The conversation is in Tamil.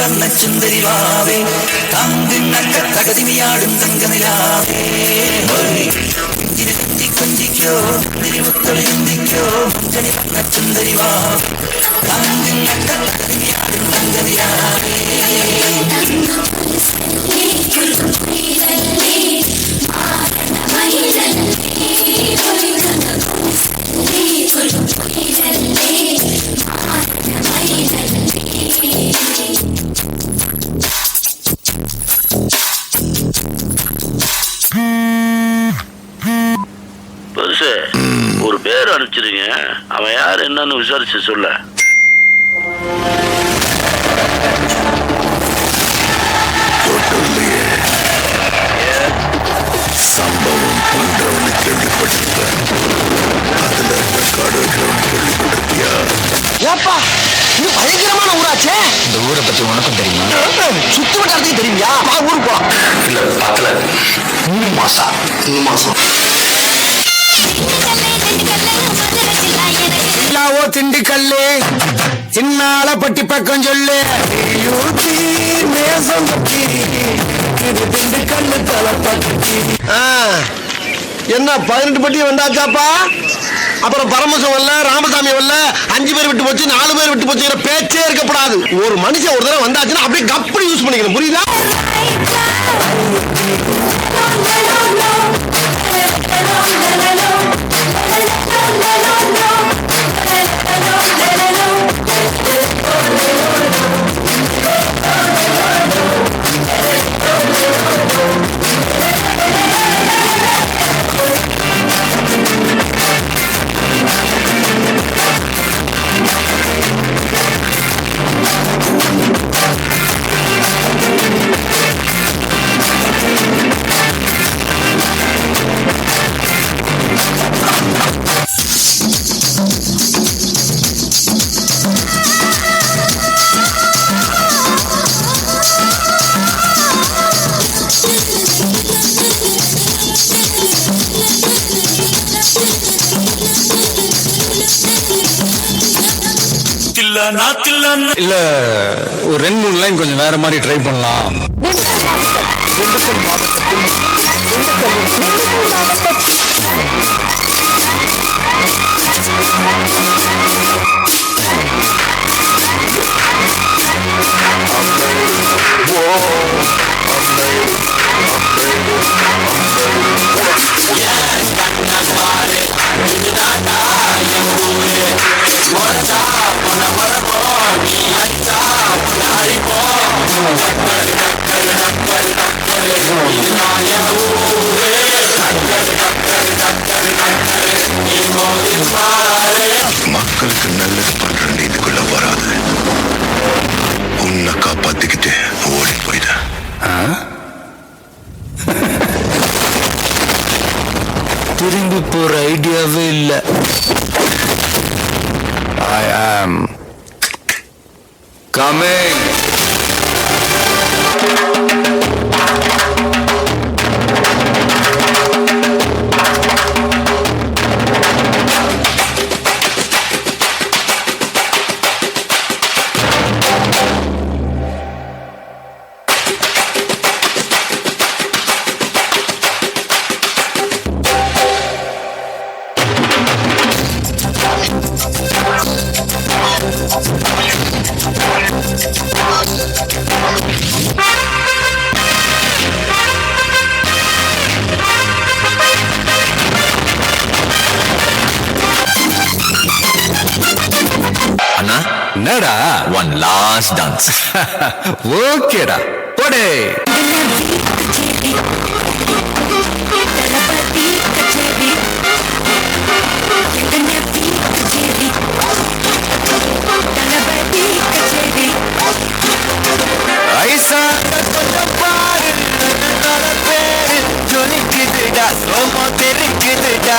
വന്ന ചുന്ദരിവാവേ താങ്കുന്നക്ക തകതിമിയാടും തങ്കനിലാവേ കൊഞ്ചി കൊഞ്ചിക്കോ തിരുമുത്തൊളി ചിന്തിക്കോ മഞ്ചണി വന്ന ചുന്ദരിവാവേ താങ്കുന്നക്ക തകതിമിയാടും തങ്കനിലാവേ ஒரு பேர் அனுப்பிச்சிருங்க, அவன் யார் என்னன்னு விசாரிச்சு சொல்ல. சம்பவம் பண்றவனு கேள்விப்பட்டிருப்பேன். அதுல ரெக்கார்டு வைக்கிறவனு கேள்விப்பட்டிருக்கியா? ஏப்பா இது பயங்கரமான ஊராச்சே. இந்த ஊரை பத்தி உனக்கும் தெரியுமா? சுத்து வட்டாரத்துக்கு தெரியுமா? ஊருக்கு போலாம். இல்ல பக்கல 3 மாசம் திண்டுக்கல்லு சின்னால பட்டி பக்கம் சொல்லு திண்டுக்கல்லு தலைப்பட்டி. என்ன 18 பட்டி வந்தாச்சாப்பா? அப்புறம் பரமசம் வரல, ராமசாமி வரல, 5 பேர் விட்டு போச்சு, 4 பேர் விட்டு போச்சுங்கிற பேச்சே இருக்கப்படாது. ஒரு மனுஷன் ஒரு தடவை வந்தாச்சுன்னா அப்படியே கப்படி யூஸ் பண்ணிக்கணும், புரியுதா? இல்ல ஒரு 2-3 லைன் கொஞ்சம் வேற மாதிரி ட்ரை பண்ணலாம். மக்களுக்கு நல்லது பண்ற இதுக்குள்ள வராது. உன்னை காப்பாத்திக்கிட்டு ஓடி போயிட. திரும்பி போற ஐடியாவே இல்ல. I am coming. அண்ணா என்னடா? One last dance. ஓகேடா போடே. ஐசா கொஞ்சம் பாரு, பேரு ஜொலிக்குதுடா, சோமோ தெரிக்குதுடா.